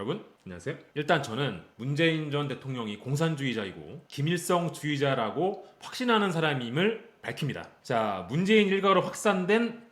여러분 안녕하세요. 일단 저는 문재인 전 대통령이 공산주의자이고 김일성주의자라고 확신하는 사람임을 밝힙니다. 자, 문재인 일가로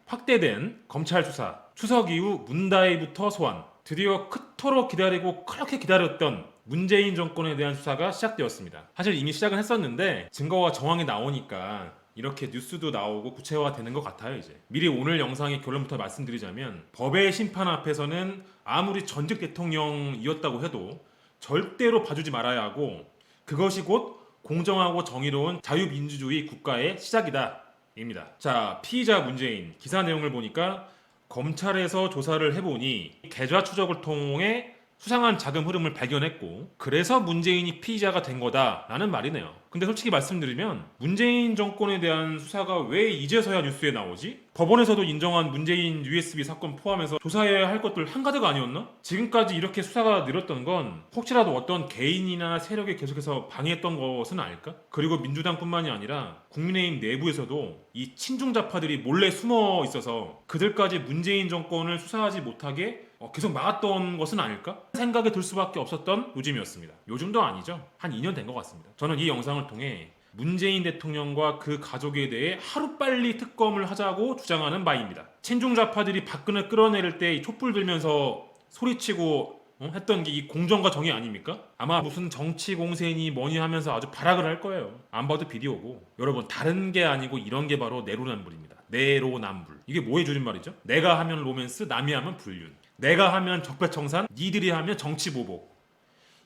확대된 검찰 수사, 추석 이후 문다이부터 소환, 드디어 그토록 기다리고 그렇게 기다렸던 문재인 정권에 대한 수사가 시작되었습니다. 사실 이미 시작은 했었는데 증거와 정황이 나오니까 이렇게 뉴스도 나오고 구체화되는 것 같아요. 이제 미리 오늘 영상의 결론부터 말씀드리자면, 법의 심판 앞에서는 아무리 전직 대통령이었다고 해도 절대로 봐주지 말아야 하고, 그것이 곧 공정하고 정의로운 자유민주주의 국가의 시작이다 입니다. 자, 피의자 문재인 기사 내용을 보니까 검찰에서 조사를 해보니 계좌 추적을 통해 수상한 자금 흐름을 발견했고, 그래서 문재인이 피의자가 된 거다라는 말이네요. 근데 솔직히 말씀드리면 문재인 정권에 대한 수사가 왜 이제서야 뉴스에 나오지? 법원에서도 인정한 문재인 USB 사건 포함해서 조사해야 할 것들 한가득 아니었나? 지금까지 이렇게 수사가 느렸던 건 혹시라도 어떤 개인이나 세력이 계속해서 방해했던 것은 아닐까? 그리고 민주당뿐만이 아니라 국민의힘 내부에서도 이 친중자파들이 몰래 숨어 있어서 그들까지 문재인 정권을 수사하지 못하게 계속 막았던 것은 아닐까? 생각이 들 수밖에 없었던 요즘이었습니다. 요즘도 아니죠. 한 2년 된 것 같습니다. 저는 이 영상을 통해 문재인 대통령과 그 가족에 대해 하루빨리 특검을 하자고 주장하는 바입니다. 친중좌파들이 박근혜 끌어내릴 때 촛불 들면서 소리치고 했던 게 이 공정과 정의 아닙니까? 아마 무슨 정치 공세니 뭐니 하면서 아주 발악을 할 거예요. 안 봐도 비디오고. 여러분, 다른 게 아니고 이런 게 바로 내로남불입니다. 내로남불. 이게 뭐의 줄임말이죠? 내가 하면 로맨스, 남이 하면 불륜. 내가 하면 적폐청산, 니들이 하면 정치보복.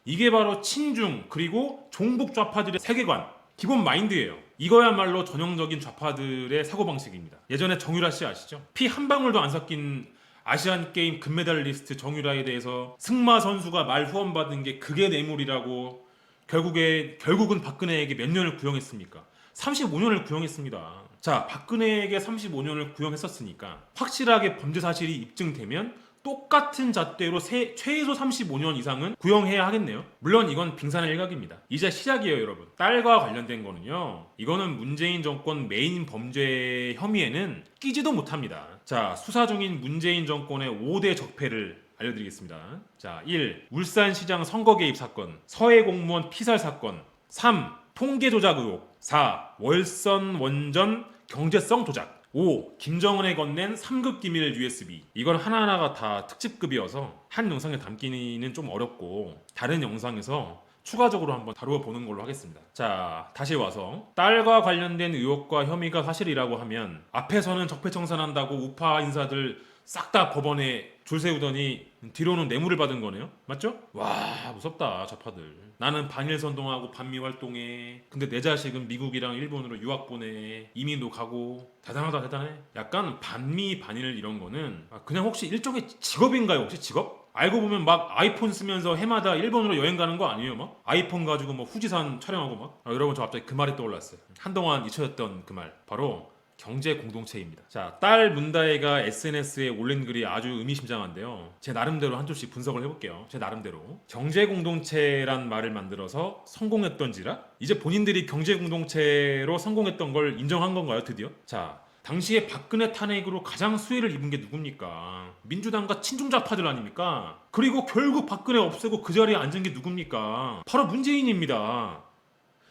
이게 바로 친중 그리고 종북 좌파들의 세계관, 기본 마인드예요. 이거야말로 전형적인 좌파들의 사고방식입니다. 예전에 정유라 씨 아시죠? 피 한 방울도 안 섞인 아시안게임 금메달리스트 정유라에 대해서 승마 선수가 말 후원받은 게 그게 뇌물이라고 결국은 박근혜에게 몇 년을 구형했습니까? 35년을 구형했습니다. 자, 박근혜에게 35년을 구형했었으니까 확실하게 범죄 사실이 입증되면 똑같은 잣대로 최소 35년 이상은 구형해야 하겠네요. 물론 이건 빙산의 일각입니다. 이제 시작이에요, 여러분. 딸과 관련된 거는요, 이거는 문재인 정권 메인 범죄 혐의에는 끼지도 못합니다. 자, 수사 중인 문재인 정권의 5대 적폐를 알려드리겠습니다. 자, 1. 울산시장 선거 개입 사건, 서해 공무원 피살 사건. 3. 통계 조작 의혹. 4. 월선 원전 경제성 조작. 5. 김정은에 건넨 3급 기밀 USB. 이건 하나하나가 다 특집급이어서 한 영상에 담기는 좀 어렵고 다른 영상에서 추가적으로 한번 다루어보는 걸로 하겠습니다. 자, 다시 와서 딸과 관련된 의혹과 혐의가 사실이라고 하면 앞에서는 적폐청산한다고 우파 인사들 싹 다 법원에 줄 세우더니 뒤로는 뇌물을 받은 거네요. 맞죠? 와, 무섭다 좌파들. 나는 반일 선동하고 반미 활동해. 근데 내 자식은 미국이랑 일본으로 유학 보내. 이민도 가고. 대단하다 대단해. 약간 반미 반일 이런 거는 그냥 혹시 일종의 직업인가요? 혹시 직업? 알고 보면 막 아이폰 쓰면서 해마다 일본으로 여행 가는 거 아니에요? 막 아이폰 가지고 뭐 후지산 촬영하고 막. 여러분, 저 갑자기 그 말이 떠올랐어요. 한동안 잊혀졌던 그 말. 바로 경제 공동체입니다. 자, 딸 문다혜가 SNS에 올린 글이 아주 의미심장한데요. 제 나름대로 한 줄씩 분석을 해볼게요. 제 나름대로. 경제 공동체란 말을 만들어서 성공했던지라? 이제 본인들이 경제 공동체로 성공했던 걸 인정한 건가요, 드디어? 자, 당시에 박근혜 탄핵으로 가장 수혜를 입은 게 누굽니까? 민주당과 친중좌파들 아닙니까? 그리고 결국 박근혜 없애고 그 자리에 앉은 게 누굽니까? 바로 문재인입니다.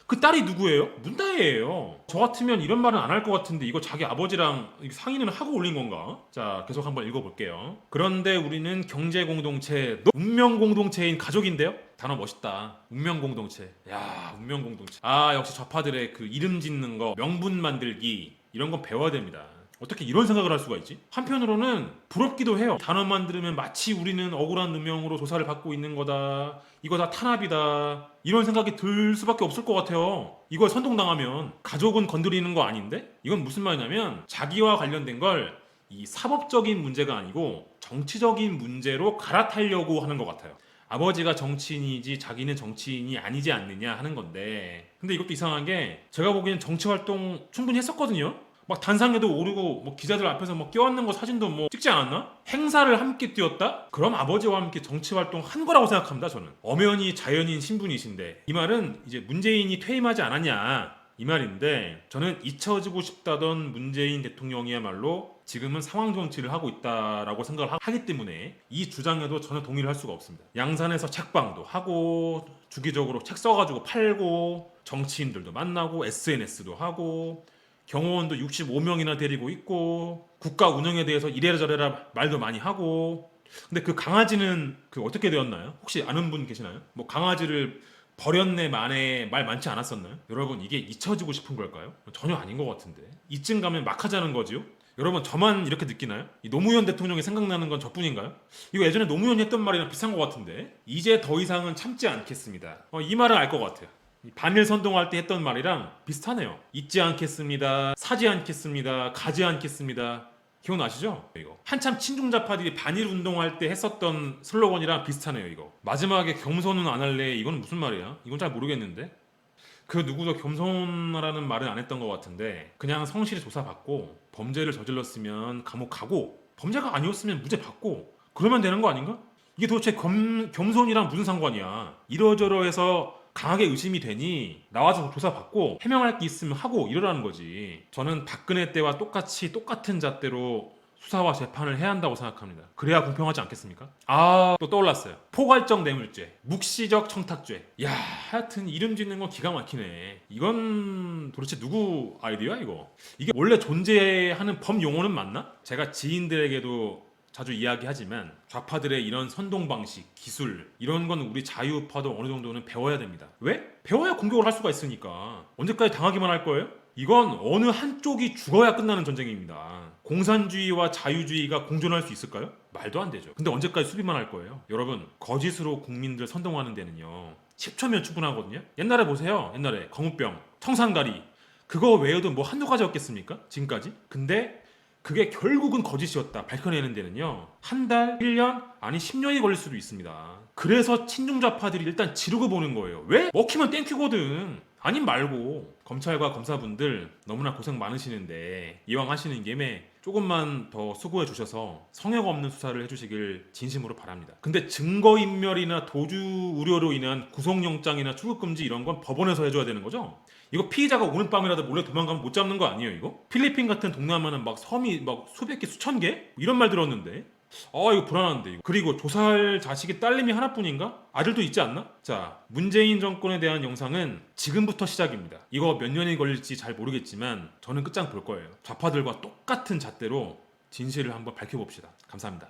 그 딸이 누구예요? 문다혜예요. 저 같으면 이런 말은 안 할 것 같은데 이거 자기 아버지랑 상의는 하고 올린 건가? 자, 계속 한번 읽어볼게요. 그런데 우리는 경제공동체, 운명공동체인 가족인데요? 단어 멋있다. 운명공동체. 야, 운명공동체. 아, 역시 좌파들의 그 이름 짓는 거, 명분 만들기 이런 건 배워야 됩니다. 어떻게 이런 생각을 할 수가 있지? 한편으로는 부럽기도 해요. 단어만 들으면 마치 우리는 억울한 누명으로 조사를 받고 있는 거다. 이거 다 탄압이다. 이런 생각이 들 수밖에 없을 것 같아요. 이걸 선동당하면 가족은 건드리는 거 아닌데? 이건 무슨 말이냐면 자기와 관련된 걸 이 사법적인 문제가 아니고 정치적인 문제로 갈아타려고 하는 것 같아요. 아버지가 정치인이지 자기는 정치인이 아니지 않느냐 하는 건데, 근데 이것도 이상한 게 제가 보기엔 정치 활동 충분히 했었거든요. 막 단상에도 오르고 뭐 기자들 앞에서 뭐 껴안는 거 사진도 뭐 찍지 않았나? 행사를 함께 뛰었다? 그럼 아버지와 함께 정치 활동 한 거라고 생각합니다. 저는 엄연히 자연인 신분이신데, 이 말은 이제 문재인이 퇴임하지 않았냐 이 말인데, 저는 잊혀지고 싶다던 문재인 대통령이야말로 지금은 상황 정치를 하고 있다라고 생각을 하기 때문에 이 주장에도 전혀 동의를 할 수가 없습니다. 양산에서 책방도 하고 주기적으로 책 써가지고 팔고 정치인들도 만나고 SNS도 하고 경호원도 65명이나 데리고 있고 국가 운영에 대해서 이래라 저래라 말도 많이 하고. 근데 그 강아지는 그 어떻게 되었나요? 혹시 아는 분 계시나요? 뭐 강아지를 버렸네 만에 말 많지 않았었나요? 여러분 이게 잊혀지고 싶은 걸까요? 전혀 아닌 것 같은데 이쯤 가면 막 하자는 거지요? 여러분 저만 이렇게 느끼나요? 이 노무현 대통령이 생각나는 건 저뿐인가요? 이거 예전에 노무현이 했던 말이랑 비슷한 것 같은데 이제 더 이상은 참지 않겠습니다. 이 말은 알 것 같아요. 이 반일 선동할 때 했던 말이랑 비슷하네요. 잊지 않겠습니다. 사지 않겠습니다. 가지 않겠습니다. 기억나시죠? 이거 한참 친중자파들이 반일 운동할 때 했었던 슬로건이랑 비슷하네요. 이거 마지막에 겸손은 안 할래. 이건 무슨 말이야? 이건 잘 모르겠는데 그 누구도 겸손하라는 말은 안 했던 것 같은데 그냥 성실히 조사받고 범죄를 저질렀으면 감옥 가고 범죄가 아니었으면 무죄 받고 그러면 되는 거 아닌가? 이게 도대체 겸손이랑 무슨 상관이야? 이러저러해서 강하게 의심이 되니 나와서 조사받고 해명할 게 있으면 하고 이러라는 거지. 저는 박근혜 때와 똑같이 똑같은 잣대로 수사와 재판을 해야 한다고 생각합니다. 그래야 공평하지 않겠습니까? 또 떠올랐어요. 포괄적 뇌물죄, 묵시적 청탁죄. 야, 하여튼 이름 짓는 건 기가 막히네. 이건 도대체 누구 아이디어야 이거? 이게 원래 존재하는 법 용어는 맞나? 제가 지인들에게도 자주 이야기하지만 좌파들의 이런 선동 방식, 기술 이런 건 우리 자유파도 어느 정도는 배워야 됩니다. 왜? 배워야 공격을 할 수가 있으니까. 언제까지 당하기만 할 거예요? 이건 어느 한쪽이 죽어야 끝나는 전쟁입니다. 공산주의와 자유주의가 공존할 수 있을까요? 말도 안 되죠. 근데 언제까지 수비만 할 거예요? 여러분 거짓으로 국민들 선동하는 데는요 10초면 충분하거든요. 옛날에 보세요. 옛날에 거무병, 청산가리 그거 외에도 뭐 한두 가지 없겠습니까? 지금까지? 근데 그게 결국은 거짓이었다 밝혀내는 데는요 한 달, 1년, 아니 10년이 걸릴 수도 있습니다. 그래서 친중좌파들이 일단 지르고 보는 거예요. 왜? 먹히면 땡큐거든. 아님 말고. 검찰과 검사분들 너무나 고생 많으시는데 이왕 하시는 김에 조금만 더 수고해 주셔서 성역 없는 수사를 해주시길 진심으로 바랍니다. 근데 증거인멸이나 도주 우려로 인한 구속영장이나 출국금지 이런 건 법원에서 해줘야 되는 거죠? 이거 피의자가 오늘 밤이라도 몰래 도망가면 못 잡는 거 아니에요 이거? 필리핀 같은 동남아는 막 섬이 막 수백 개 수천 개? 이런 말 들었는데 이거 불안한데 이거. 그리고 조사할 자식이 딸님이 하나뿐인가? 아들도 있지 않나? 자, 문재인 정권에 대한 영상은 지금부터 시작입니다. 이거 몇 년이 걸릴지 잘 모르겠지만 저는 끝장 볼 거예요. 좌파들과 똑같은 잣대로 진실을 한번 밝혀봅시다. 감사합니다.